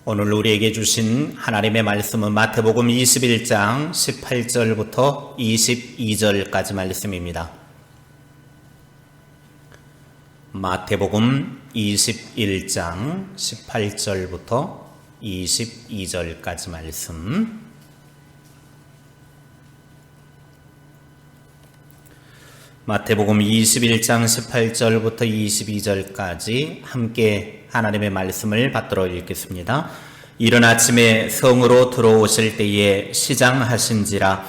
오늘 우리에게 주신 하나님의 말씀은 마태복음 21장 18절부터 22절까지 말씀입니다. 마태복음 21장 18절부터 22절까지 말씀. 마태복음 21장 18절부터 22절까지 함께 하나님의 말씀을 받들어 읽겠습니다. 이른 아침에 성으로 들어오실 때에 시장하신지라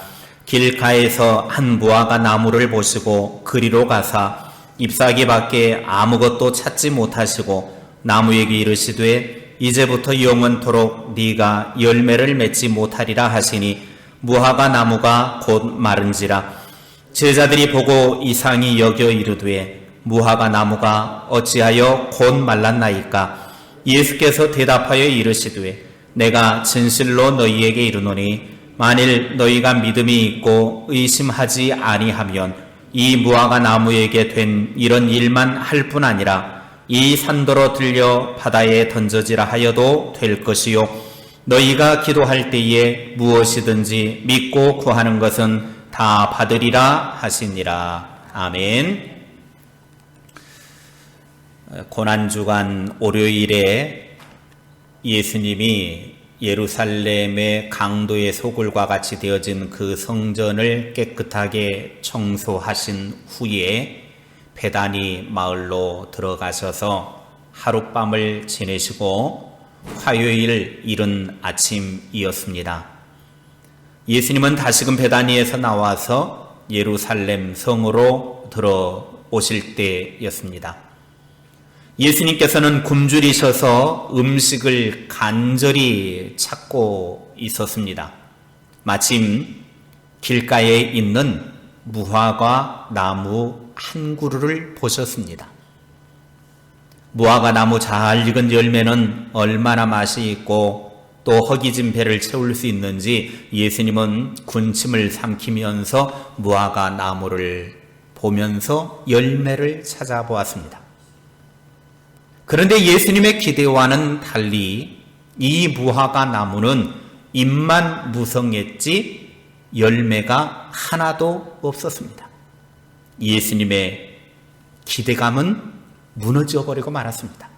길가에서 한 무화과 나무를 보시고 그리로 가사 잎사귀 밖에 아무것도 찾지 못하시고 나무에게 이르시되 이제부터 영원토록 네가 열매를 맺지 못하리라 하시니 무화과 나무가 곧 마른지라. 제자들이 보고 이상히 여겨 이르되 무화과 나무가 어찌하여 곧 말랐나이까? 예수께서 대답하여 이르시되 내가 진실로 너희에게 이르노니 만일 너희가 믿음이 있고 의심하지 아니하면 이 무화과 나무에게 된 이런 일만 할 뿐 아니라 이 산더러 들려 바다에 던져지라 하여도 될 것이요 너희가 기도할 때에 무엇이든지 믿고 구하는 것은 다 받으리라 하시니라. 아멘. 고난주간 월요일에 예수님이 예루살렘의 강도의 소굴과 같이 되어진 그 성전을 깨끗하게 청소하신 후에 베다니 마을로 들어가셔서 하룻밤을 지내시고 화요일 이른 아침이었습니다. 예수님은 다시금 베다니에서 나와서 예루살렘 성으로 들어오실 때였습니다. 예수님께서는 굶주리셔서 음식을 간절히 찾고 있었습니다. 마침 길가에 있는 무화과 나무 한 그루를 보셨습니다. 무화과 나무 잘 익은 열매는 얼마나 맛이 있고 또 허기진 배를 채울 수 있는지 예수님은 군침을 삼키면서 무화과 나무를 보면서 열매를 찾아보았습니다. 그런데 예수님의 기대와는 달리 이 무화과 나무는 잎만 무성했지 열매가 하나도 없었습니다. 예수님의 기대감은 무너져 버리고 말았습니다.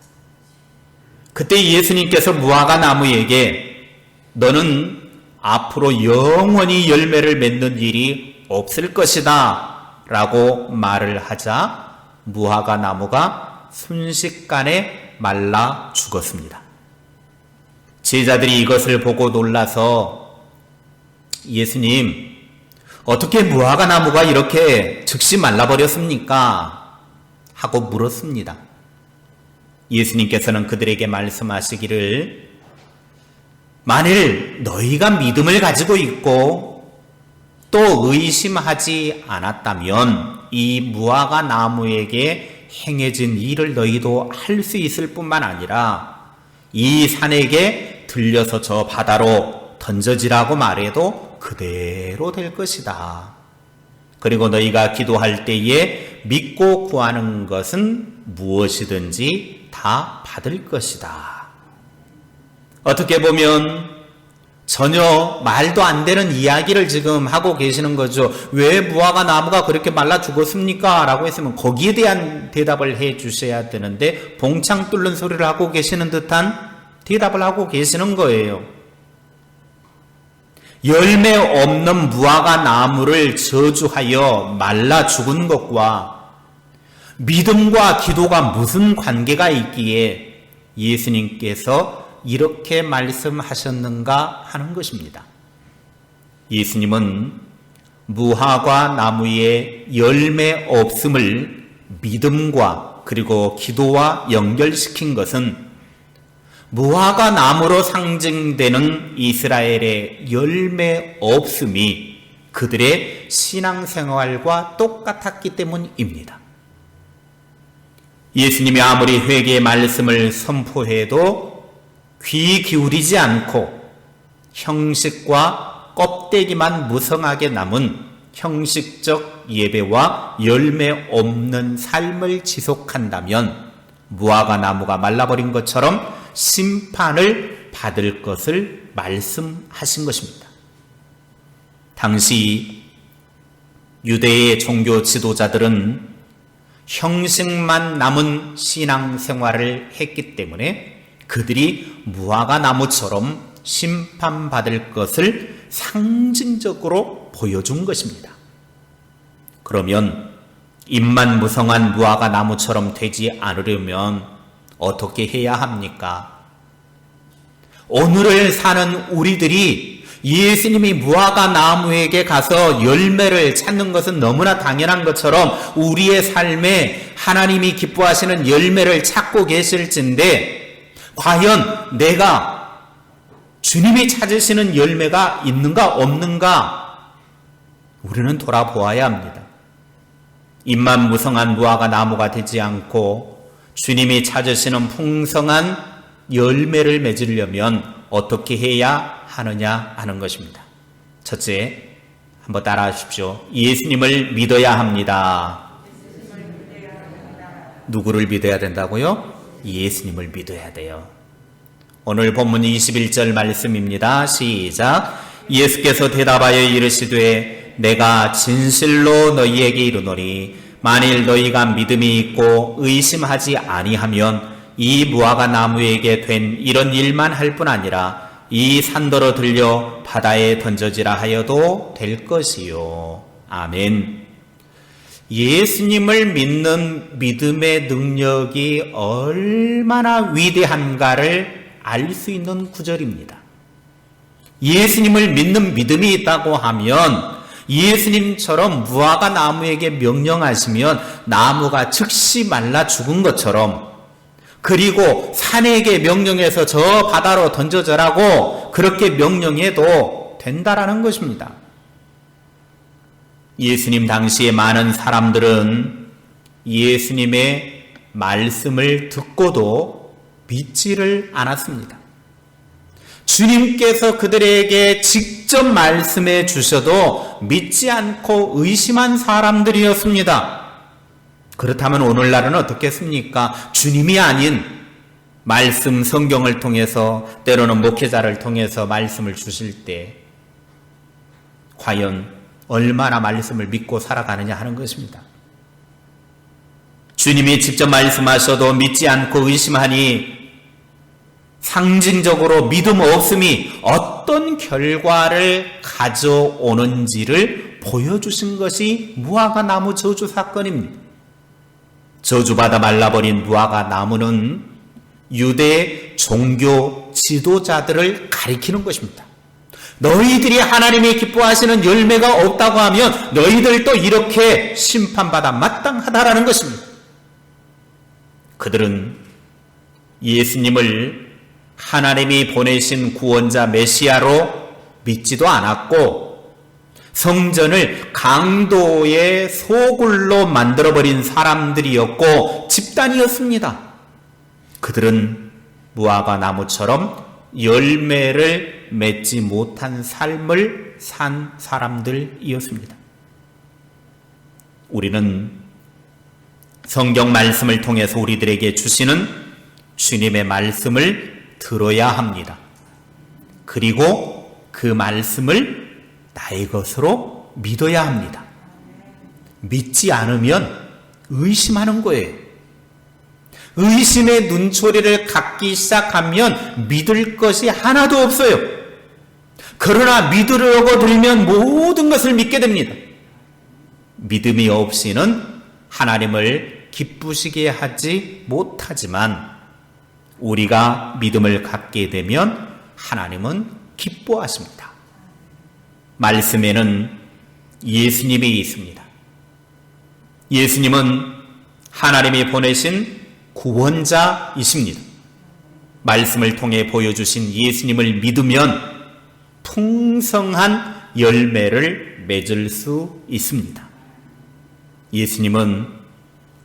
그때 예수님께서 무화과 나무에게 너는 앞으로 영원히 열매를 맺는 일이 없을 것이다 라고 말을 하자 무화과 나무가 순식간에 말라 죽었습니다. 제자들이 이것을 보고 놀라서 예수님, 어떻게 무화과 나무가 이렇게 즉시 말라버렸습니까? 하고 물었습니다. 예수님께서는 그들에게 말씀하시기를 만일 너희가 믿음을 가지고 있고 또 의심하지 않았다면 이 무화과 나무에게 행해진 일을 너희도 할 수 있을 뿐만 아니라 이 산에게 들려서 저 바다로 던져지라고 말해도 그대로 될 것이다. 그리고 너희가 기도할 때에 믿고 구하는 것은 무엇이든지 다 받을 것이다. 어떻게 보면 전혀 말도 안 되는 이야기를 지금 하고 계시는 거죠. 왜 무화과 나무가 그렇게 말라 죽었습니까? 라고 했으면 거기에 대한 대답을 해 주셔야 되는데 봉창 뚫는 소리를 하고 계시는 듯한 대답을 하고 계시는 거예요. 열매 없는 무화과 나무를 저주하여 말라 죽은 것과 믿음과 기도가 무슨 관계가 있기에 예수님께서 이렇게 말씀하셨는가 하는 것입니다. 예수님은 무화과 나무의 열매 없음을 믿음과 그리고 기도와 연결시킨 것은 무화과 나무로 상징되는 이스라엘의 열매 없음이 그들의 신앙생활과 똑같았기 때문입니다. 예수님이 아무리 회개의 말씀을 선포해도 귀 기울이지 않고 형식과 껍데기만 무성하게 남은 형식적 예배와 열매 없는 삶을 지속한다면 무화과 나무가 말라버린 것처럼 심판을 받을 것을 말씀하신 것입니다. 당시 유대의 종교 지도자들은 형식만 남은 신앙생활을 했기 때문에 그들이 무화과 나무처럼 심판받을 것을 상징적으로 보여준 것입니다. 그러면 입만 무성한 무화과 나무처럼 되지 않으려면 어떻게 해야 합니까? 오늘을 사는 우리들이 예수님이 무화과 나무에게 가서 열매를 찾는 것은 너무나 당연한 것처럼 우리의 삶에 하나님이 기뻐하시는 열매를 찾고 계실진데 과연 내가 주님이 찾으시는 열매가 있는가 없는가 우리는 돌아보아야 합니다. 입만 무성한 무화과 나무가 되지 않고 주님이 찾으시는 풍성한 열매를 맺으려면 어떻게 해야 하느냐 하는 것입니다. 첫째, 한번 따라 하십시오. 예수님을 믿어야 합니다. 누구를 믿어야 된다고요? 예수님을 믿어야 돼요. 오늘 본문 21절 말씀입니다. 시작. 예수께서 대답하여 이르시되 내가 진실로 너희에게 이르노니 만일 너희가 믿음이 있고 의심하지 아니하면 이 무화과 나무에게 된 이런 일만 할 뿐 아니라 이 산더러 들려 바다에 던져지라 하여도 될 것이요. 아멘. 예수님을 믿는 믿음의 능력이 얼마나 위대한가를 알 수 있는 구절입니다. 예수님을 믿는 믿음이 있다고 하면 예수님처럼 무화과 나무에게 명령하시면 나무가 즉시 말라 죽은 것처럼 그리고 산에게 명령해서 저 바다로 던져져라고 그렇게 명령해도 된다라는 것입니다. 예수님 당시에 많은 사람들은 예수님의 말씀을 듣고도 믿지를 않았습니다. 주님께서 그들에게 직접 말씀해 주셔도 믿지 않고 의심한 사람들이었습니다. 그렇다면 오늘날은 어떻겠습니까? 주님이 아닌 말씀 성경을 통해서 때로는 목회자를 통해서 말씀을 주실 때 과연 얼마나 말씀을 믿고 살아가느냐 하는 것입니다. 주님이 직접 말씀하셔도 믿지 않고 의심하니 상징적으로 믿음 없음이 어떤 결과를 가져오는지를 보여주신 것이 무화과 나무 저주 사건입니다. 저주받아 말라버린 무화과 나무는 유대 종교 지도자들을 가리키는 것입니다. 너희들이 하나님이 기뻐하시는 열매가 없다고 하면 너희들도 이렇게 심판받아 마땅하다라는 것입니다. 그들은 예수님을 하나님이 보내신 구원자 메시아로 믿지도 않았고 성전을 강도의 소굴로 만들어버린 사람들이었고 집단이었습니다. 그들은 무화과 나무처럼 열매를 맺지 못한 삶을 산 사람들이었습니다. 우리는 성경 말씀을 통해서 우리들에게 주시는 주님의 말씀을 들어야 합니다. 그리고 그 말씀을 나의 것으로 믿어야 합니다. 믿지 않으면 의심하는 거예요. 의심의 눈초리를 갖기 시작하면 믿을 것이 하나도 없어요. 그러나 믿으려고 들면 모든 것을 믿게 됩니다. 믿음이 없이는 하나님을 기쁘시게 하지 못하지만 우리가 믿음을 갖게 되면 하나님은 기뻐하십니다. 말씀에는 예수님이 있습니다. 예수님은 하나님이 보내신 구원자이십니다. 말씀을 통해 보여주신 예수님을 믿으면 풍성한 열매를 맺을 수 있습니다. 예수님은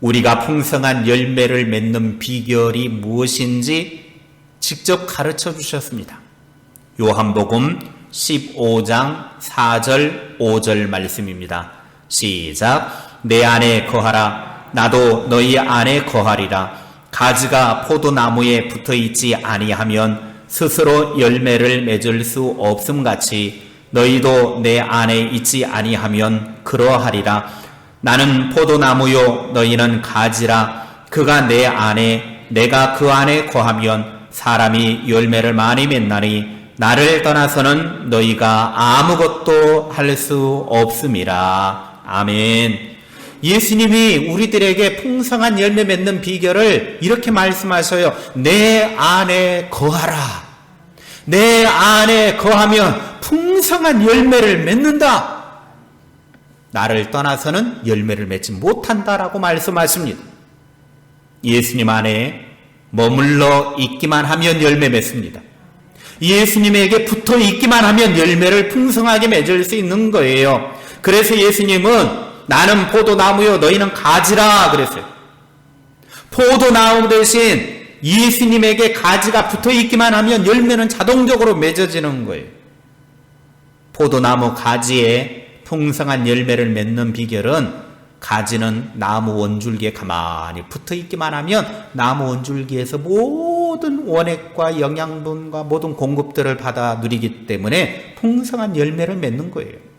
우리가 풍성한 열매를 맺는 비결이 무엇인지 직접 가르쳐 주셨습니다. 요한복음 15장 4절 5절 말씀입니다. 시작. 내 안에 거하라. 나도 너희 안에 거하리라. 가지가 포도나무에 붙어있지 아니하면 스스로 열매를 맺을 수 없음 같이 너희도 내 안에 있지 아니하면 그러하리라. 나는 포도나무요 너희는 가지라. 그가 내 안에 내가 그 안에 거하면 사람이 열매를 많이 맺나니 나를 떠나서는 너희가 아무것도 할 수 없음이라. 아멘. 예수님이 우리들에게 풍성한 열매 맺는 비결을 이렇게 말씀하셔요. 내 안에 거하라. 내 안에 거하면 풍성한 열매를 맺는다. 나를 떠나서는 열매를 맺지 못한다라고 말씀하십니다. 예수님 안에 머물러 있기만 하면 열매 맺습니다. 예수님에게 붙어 있기만 하면 열매를 풍성하게 맺을 수 있는 거예요. 그래서 예수님은 나는 포도나무요 너희는 가지라 그랬어요. 포도나무 대신 예수님에게 가지가 붙어 있기만 하면 열매는 자동적으로 맺어지는 거예요. 포도나무 가지에 풍성한 열매를 맺는 비결은 가지는 나무 원줄기에 가만히 붙어 있기만 하면 나무 원줄기에서 모든 원액과 영양분과 모든 공급들을 받아 누리기 때문에 풍성한 열매를 맺는 거예요.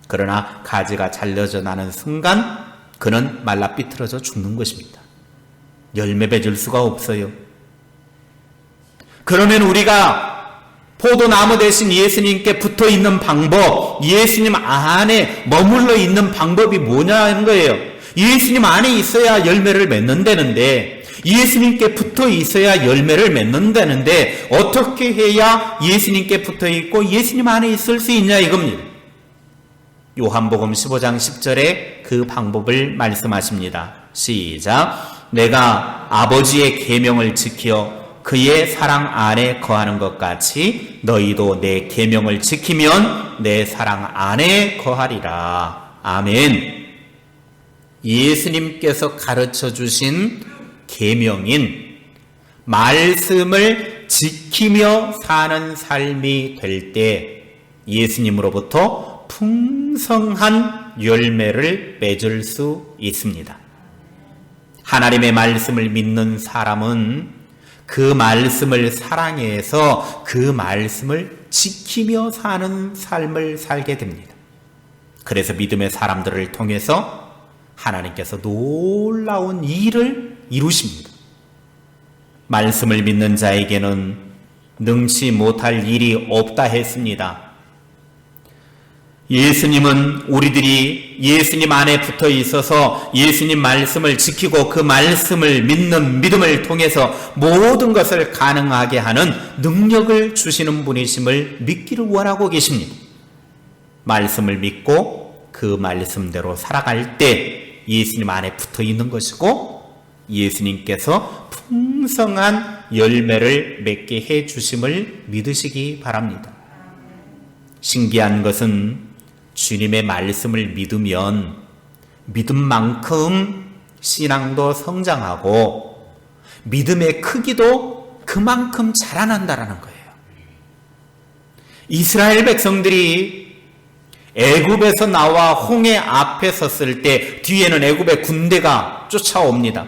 그러나 가지가 잘려져 나는 순간 그는 말라 삐뚤어져 죽는 것입니다. 열매 맺을 수가 없어요. 그러면 우리가 포도나무 대신 예수님께 붙어 있는 방법, 예수님 안에 머물러 있는 방법이 뭐냐는 거예요. 예수님 안에 있어야 열매를 맺는다는데, 예수님께 붙어 있어야 열매를 맺는다는데, 어떻게 해야 예수님께 붙어 있고 예수님 안에 있을 수 있냐 이겁니다. 요한복음 15장 10절에 그 방법을 말씀하십니다. 시작. 내가 아버지의 계명을 지켜 그의 사랑 안에 거하는 것 같이 너희도 내 계명을 지키면 내 사랑 안에 거하리라. 아멘. 예수님께서 가르쳐 주신 계명인 말씀을 지키며 사는 삶이 될 때 예수님으로부터 풍성한 열매를 맺을 수 있습니다. 하나님의 말씀을 믿는 사람은 그 말씀을 사랑해서 그 말씀을 지키며 사는 삶을 살게 됩니다. 그래서 믿음의 사람들을 통해서 하나님께서 놀라운 일을 이루십니다. 말씀을 믿는 자에게는 능치 못할 일이 없다 했습니다. 예수님은 우리들이 예수님 안에 붙어 있어서 예수님 말씀을 지키고 그 말씀을 믿는 믿음을 통해서 모든 것을 가능하게 하는 능력을 주시는 분이심을 믿기를 원하고 계십니다. 말씀을 믿고 그 말씀대로 살아갈 때 예수님 안에 붙어 있는 것이고 예수님께서 풍성한 열매를 맺게 해 주심을 믿으시기 바랍니다. 신기한 것은 주님의 말씀을 믿으면 믿음만큼 신앙도 성장하고 믿음의 크기도 그만큼 자라난다라는 거예요. 이스라엘 백성들이 애굽에서 나와 홍해 앞에 섰을 때 뒤에는 애굽의 군대가 쫓아옵니다.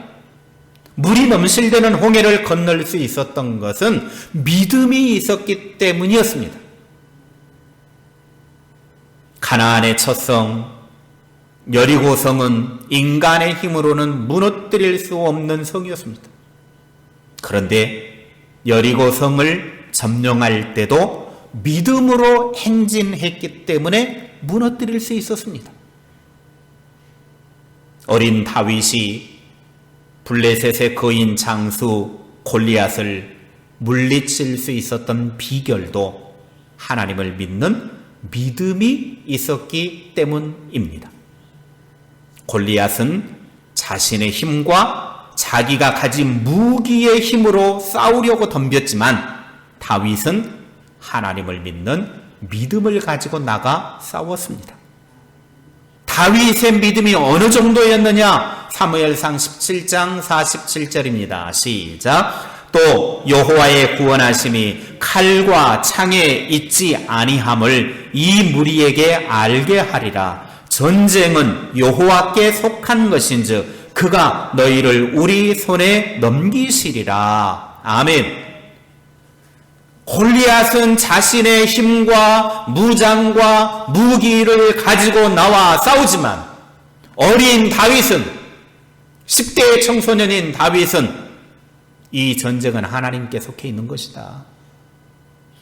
물이 넘실대는 홍해를 건널 수 있었던 것은 믿음이 있었기 때문이었습니다. 가나안의 첫 성, 여리고성은 인간의 힘으로는 무너뜨릴 수 없는 성이었습니다. 그런데 여리고성을 점령할 때도 믿음으로 행진했기 때문에 무너뜨릴 수 있었습니다. 어린 다윗이 블레셋의 거인 장수 골리앗을 물리칠 수 있었던 비결도 하나님을 믿는 믿음이 있었기 때문입니다. 골리앗은 자신의 힘과 자기가 가진 무기의 힘으로 싸우려고 덤볐지만 다윗은 하나님을 믿는 믿음을 가지고 나가 싸웠습니다. 다윗의 믿음이 어느 정도였느냐? 사무엘상 17장 47절입니다. 시작. 또 여호와의 구원하심이 칼과 창에 있지 아니함을 이 무리에게 알게 하리라. 전쟁은 여호와께 속한 것인즉 그가 너희를 우리 손에 넘기시리라. 아멘. 골리앗은 자신의 힘과 무장과 무기를 가지고 나와 싸우지만 어린 다윗은 10대 청소년인 다윗은 이 전쟁은 하나님께 속해 있는 것이다.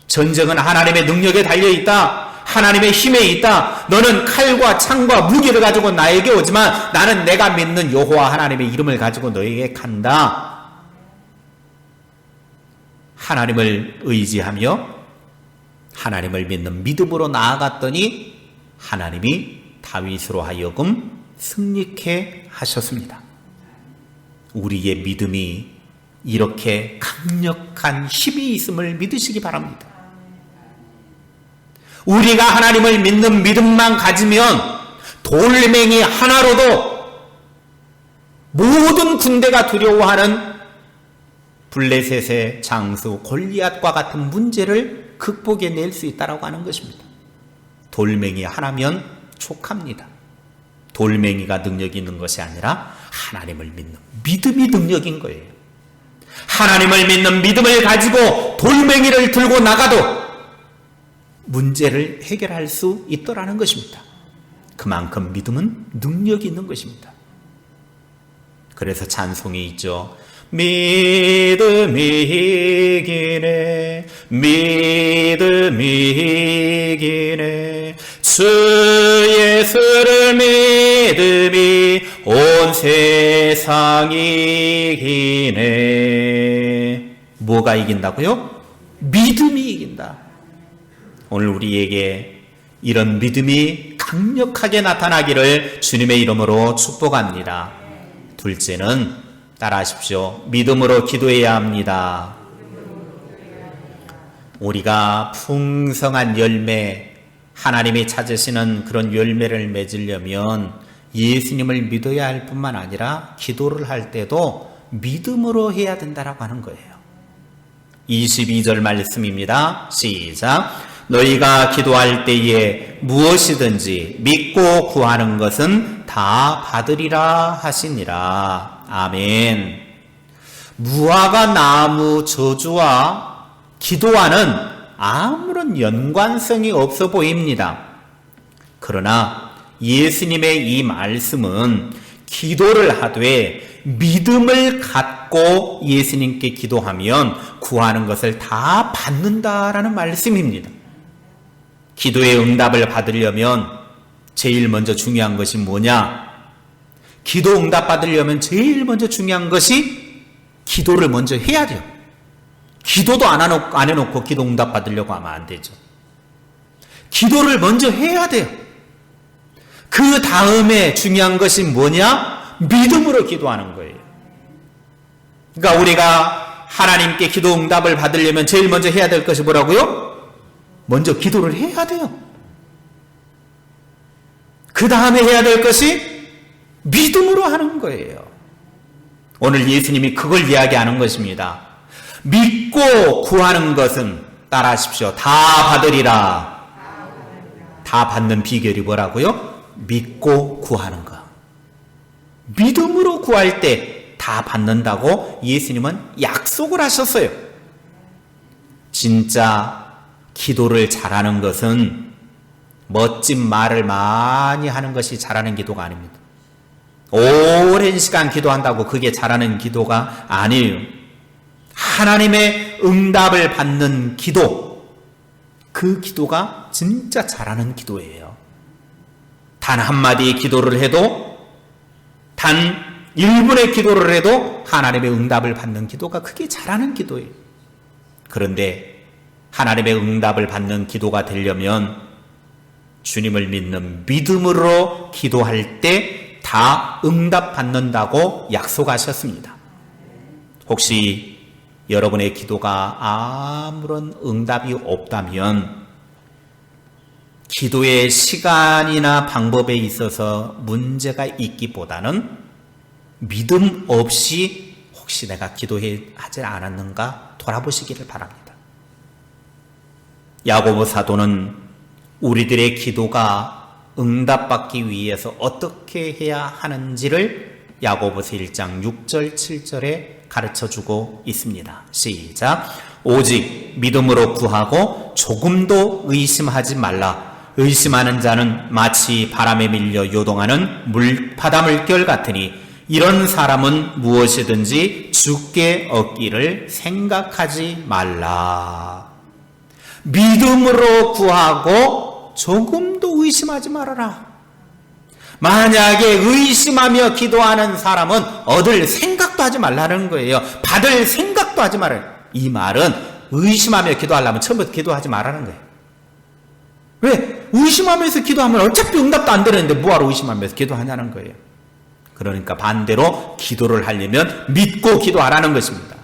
전쟁은 하나님의 능력에 달려있다. 하나님의 힘에 있다. 너는 칼과 창과 무기를 가지고 나에게 오지만 나는 내가 믿는 여호와 하나님의 이름을 가지고 너에게 간다. 하나님을 의지하며 하나님을 믿는 믿음으로 나아갔더니 하나님이 다윗으로 하여금 승리케 하셨습니다. 우리의 믿음이 이렇게 강력한 힘이 있음을 믿으시기 바랍니다. 우리가 하나님을 믿는 믿음만 가지면 돌멩이 하나로도 모든 군대가 두려워하는 블레셋의 장수 골리앗과 같은 문제를 극복해낼 수 있다고 하는 것입니다. 돌멩이 하나면 족합니다. 돌멩이가 능력이 있는 것이 아니라 하나님을 믿는 믿음이 능력인 거예요. 하나님을 믿는 믿음을 가지고 돌멩이를 들고 나가도 문제를 해결할 수 있더라는 것입니다. 그만큼 믿음은 능력이 있는 것입니다. 그래서 찬송이 있죠. 믿음이 이기네, 믿음이 이기네, 주 예수를 믿음이 온 세상이 이기네. 뭐가 이긴다고요? 믿음이 이긴다. 오늘 우리에게 이런 믿음이 강력하게 나타나기를 주님의 이름으로 축복합니다. 둘째는 따라하십시오. 믿음으로 기도해야 합니다. 우리가 풍성한 열매, 하나님이 찾으시는 그런 열매를 맺으려면 예수님을 믿어야 할 뿐만 아니라 기도를 할 때도 믿음으로 해야 된다라고 하는 거예요. 22절 말씀입니다. 시작. 너희가 기도할 때에 무엇이든지 믿고 구하는 것은 다 받으리라 하시니라. 아멘. 무화과 나무 저주와 기도와는 아무런 연관성이 없어 보입니다. 그러나 예수님의 이 말씀은 기도를 하되 믿음을 갖고 예수님께 기도하면 구하는 것을 다 받는다라는 말씀입니다. 기도의 응답을 받으려면 제일 먼저 중요한 것이 뭐냐? 기도 응답 받으려면 제일 먼저 중요한 것이 기도를 먼저 해야 돼요. 기도도 안 해놓고 기도 응답 받으려고 하면 안 되죠. 기도를 먼저 해야 돼요. 그 다음에 중요한 것이 뭐냐? 믿음으로 기도하는 거예요. 그러니까 우리가 하나님께 기도 응답을 받으려면 제일 먼저 해야 될 것이 뭐라고요? 먼저 기도를 해야 돼요. 그 다음에 해야 될 것이 믿음으로 하는 거예요. 오늘 예수님이 그걸 이야기하는 것입니다. 믿고 구하는 것은 따라하십시오. 다 받으리라. 다 받는 비결이 뭐라고요? 믿고 구하는 것. 믿음으로 구할 때 다 받는다고 예수님은 약속을 하셨어요. 진짜 기도를 잘하는 것은 멋진 말을 많이 하는 것이 잘하는 기도가 아닙니다. 오랜 시간 기도한다고 그게 잘하는 기도가 아니에요. 하나님의 응답을 받는 기도, 그 기도가 진짜 잘하는 기도예요. 단 한마디의 기도를 해도, 단 1분의 기도를 해도 하나님의 응답을 받는 기도가 그게 잘하는 기도예요. 그런데 하나님의 응답을 받는 기도가 되려면 주님을 믿는 믿음으로 기도할 때 다 응답받는다고 약속하셨습니다. 혹시 여러분의 기도가 아무런 응답이 없다면 기도의 시간이나 방법에 있어서 문제가 있기보다는 믿음 없이 혹시 내가 기도하지 않았는가 돌아보시기를 바랍니다. 야고보 사도는 우리들의 기도가 응답받기 위해서 어떻게 해야 하는지를 야고보서 1장 6절 7절에 가르쳐주고 있습니다. 시작. 오직 믿음으로 구하고 조금도 의심하지 말라. 의심하는 자는 마치 바람에 밀려 요동하는 바다 물결 같으니 이런 사람은 무엇이든지 주께 얻기를 생각하지 말라. 믿음으로 구하고 조금도 의심하지 말아라. 만약에 의심하며 기도하는 사람은 얻을 생각도 하지 말라는 거예요. 받을 생각도 하지 말아요. 이 말은 의심하며 기도하려면 처음부터 기도하지 말라는 거예요. 왜? 의심하면서 기도하면 어차피 응답도 안 되는데 뭐하러 의심하면서 기도하냐는 거예요. 그러니까 반대로 기도를 하려면 믿고 기도하라는 것입니다.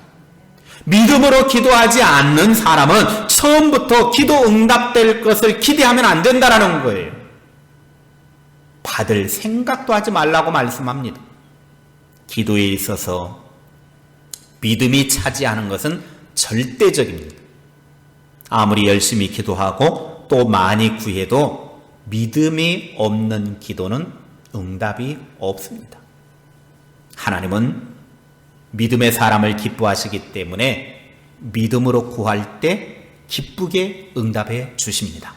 믿음으로 기도하지 않는 사람은 처음부터 기도 응답될 것을 기대하면 안 된다는 거예요. 받을 생각도 하지 말라고 말씀합니다. 기도에 있어서 믿음이 차지하는 것은 절대적입니다. 아무리 열심히 기도하고 또 많이 구해도 믿음이 없는 기도는 응답이 없습니다. 하나님은 믿음의 사람을 기뻐하시기 때문에 믿음으로 구할 때 기쁘게 응답해 주십니다.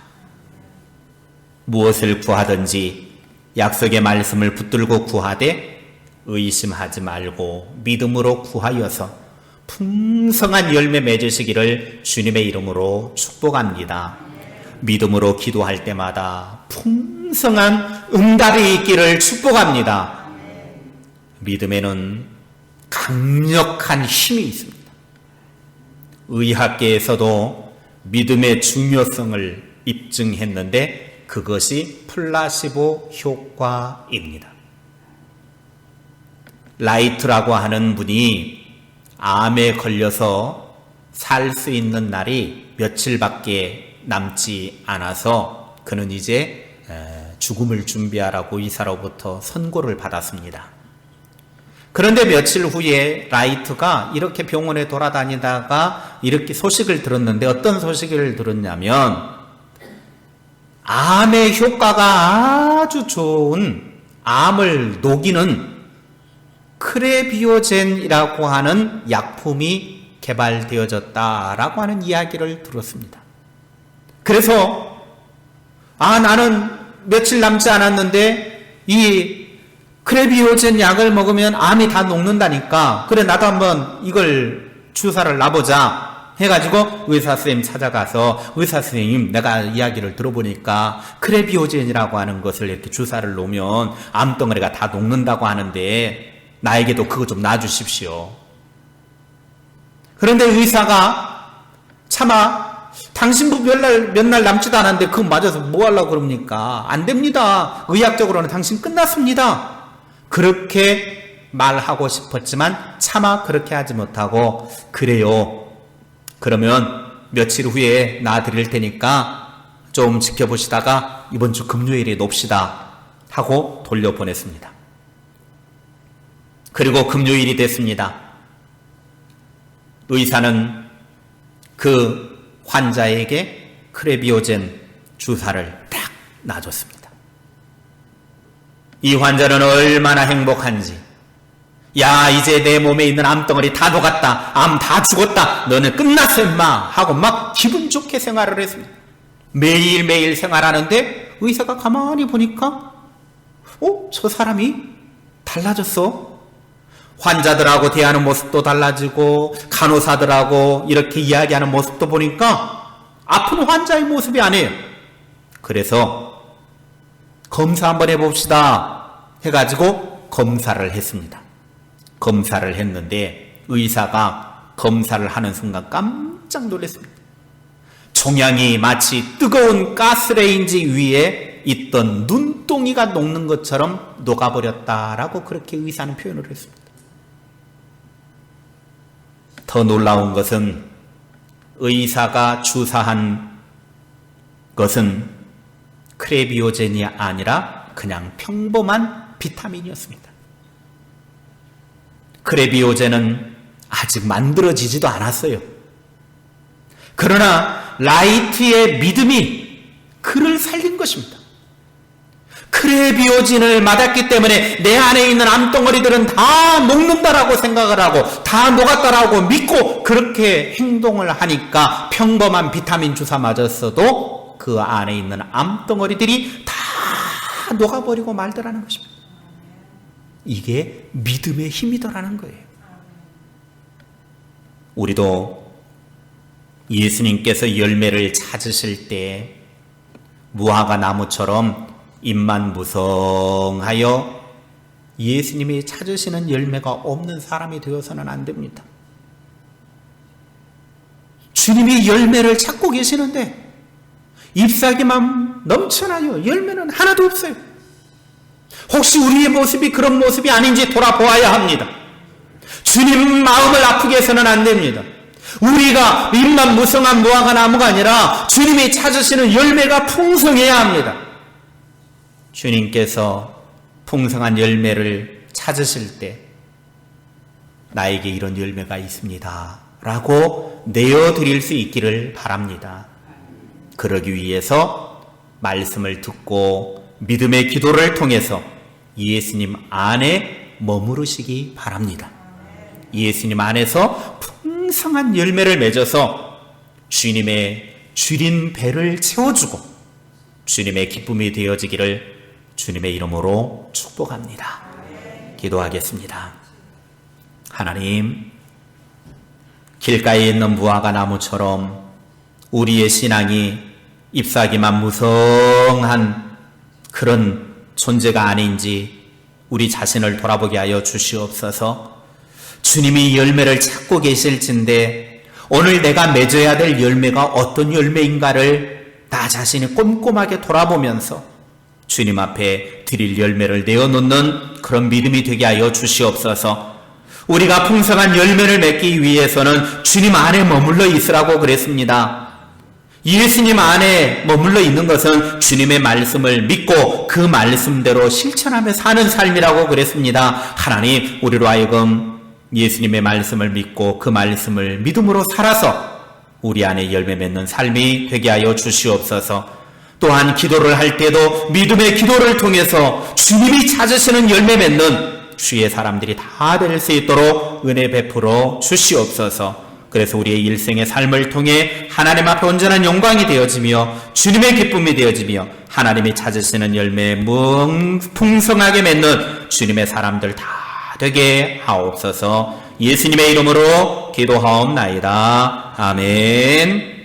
무엇을 구하든지 약속의 말씀을 붙들고 구하되 의심하지 말고 믿음으로 구하여서 풍성한 열매 맺으시기를 주님의 이름으로 축복합니다. 믿음으로 기도할 때마다 풍성한 응답이 있기를 축복합니다. 믿음에는 강력한 힘이 있습니다. 의학계에서도 믿음의 중요성을 입증했는데 그것이 플라시보 효과입니다. 라이트라고 하는 분이 암에 걸려서 살 수 있는 날이 며칠밖에 남지 않아서 그는 이제 죽음을 준비하라고 의사로부터 선고를 받았습니다. 그런데 며칠 후에 라이트가 이렇게 병원에 돌아다니다가 이렇게 소식을 들었는데 어떤 소식을 들었냐면 암의 효과가 아주 좋은 암을 녹이는 크레비오젠이라고 하는 약품이 개발되어졌다라고 하는 이야기를 들었습니다. 그래서 나는 며칠 남지 않았는데 이 크레비오젠 약을 먹으면 암이 다 녹는다니까 그래 나도 한번 이걸 주사를 놔보자 해가지고 의사 선생님 찾아가서 의사 선생님 내가 이야기를 들어보니까 크레비오젠이라고 하는 것을 이렇게 주사를 놓으면 암덩어리가 다 녹는다고 하는데 나에게도 그거 좀 놔주십시오. 그런데 의사가 차마 당신도 몇 날 남지도 않았는데 그거 맞아서 뭐 하려고 그럽니까? 안 됩니다. 의학적으로는 당신 끝났습니다. 그렇게 말하고 싶었지만 차마 그렇게 하지 못하고 그래요. 그러면 며칠 후에 놔드릴 테니까 좀 지켜보시다가 이번 주 금요일에 놉시다 하고 돌려보냈습니다. 그리고 금요일이 됐습니다. 의사는 그 환자에게 크레비오젠 주사를 딱 놔줬습니다. 이 환자는 얼마나 행복한지 야 이제 내 몸에 있는 암덩어리 다 녹았다. 암 다 죽었다. 너는 끝났어 임마 하고 막 기분 좋게 생활을 했습니다. 매일매일 생활하는데 의사가 가만히 보니까 저 사람이 달라졌어. 환자들하고 대하는 모습도 달라지고 간호사들하고 이렇게 이야기하는 모습도 보니까 아픈 환자의 모습이 아니에요. 그래서 검사 한번 해봅시다 해가지고 검사를 했습니다. 검사를 했는데 의사가 검사를 하는 순간 깜짝 놀랐습니다. 종양이 마치 뜨거운 가스레인지 위에 있던 눈동이가 녹는 것처럼 녹아버렸다라고 그렇게 의사는 표현을 했습니다. 더 놀라운 것은 의사가 주사한 것은 크레비오젠이 아니라 그냥 평범한 비타민이었습니다. 크레비오젠은 아직 만들어지지도 않았어요. 그러나 라이트의 믿음이 그를 살린 것입니다. 크레비오젠을 맞았기 때문에 내 안에 있는 암덩어리들은 다 녹는다라고 생각을 하고 다 녹았다라고 믿고 그렇게 행동을 하니까 평범한 비타민 주사 맞았어도 그 안에 있는 암덩어리들이 다 녹아버리고 말더라는 것입니다. 이게 믿음의 힘이더라는 거예요. 우리도 예수님께서 열매를 찾으실 때 무화과 나무처럼 잎만 무성하여 예수님이 찾으시는 열매가 없는 사람이 되어서는 안 됩니다. 주님이 열매를 찾고 계시는데 잎사귀만 넘쳐나요. 열매는 하나도 없어요. 혹시 우리의 모습이 그런 모습이 아닌지 돌아보아야 합니다. 주님 마음을 아프게 해서는 안 됩니다. 우리가 잎만 무성한 무화과 나무가 아니라 주님이 찾으시는 열매가 풍성해야 합니다. 주님께서 풍성한 열매를 찾으실 때 나에게 이런 열매가 있습니다 라고 내어드릴 수 있기를 바랍니다. 그러기 위해서 말씀을 듣고 믿음의 기도를 통해서 예수님 안에 머무르시기 바랍니다. 예수님 안에서 풍성한 열매를 맺어서 주님의 주린 배를 채워주고 주님의 기쁨이 되어지기를 주님의 이름으로 축복합니다. 기도하겠습니다. 하나님, 길가에 있는 무화과 나무처럼 우리의 신앙이 잎사귀만 무성한 그런 존재가 아닌지 우리 자신을 돌아보게 하여 주시옵소서. 주님이 열매를 찾고 계실진데 오늘 내가 맺어야 될 열매가 어떤 열매인가를 나 자신이 꼼꼼하게 돌아보면서 주님 앞에 드릴 열매를 내어놓는 그런 믿음이 되게 하여 주시옵소서. 우리가 풍성한 열매를 맺기 위해서는 주님 안에 머물러 있으라고 그랬습니다. 예수님 안에 머물러 있는 것은 주님의 말씀을 믿고 그 말씀대로 실천하며 사는 삶이라고 그랬습니다. 하나님, 우리로 하여금 예수님의 말씀을 믿고 그 말씀을 믿음으로 살아서 우리 안에 열매 맺는 삶이 되게 하여 주시옵소서. 또한 기도를 할 때도 믿음의 기도를 통해서 주님이 찾으시는 열매 맺는 주의 사람들이 다 될 수 있도록 은혜 베풀어 주시옵소서. 그래서 우리의 일생의 삶을 통해 하나님 앞에 온전한 영광이 되어지며 주님의 기쁨이 되어지며 하나님이 찾으시는 열매 풍성하게 맺는 주님의 사람들 다 되게 하옵소서. 예수님의 이름으로 기도하옵나이다. 아멘.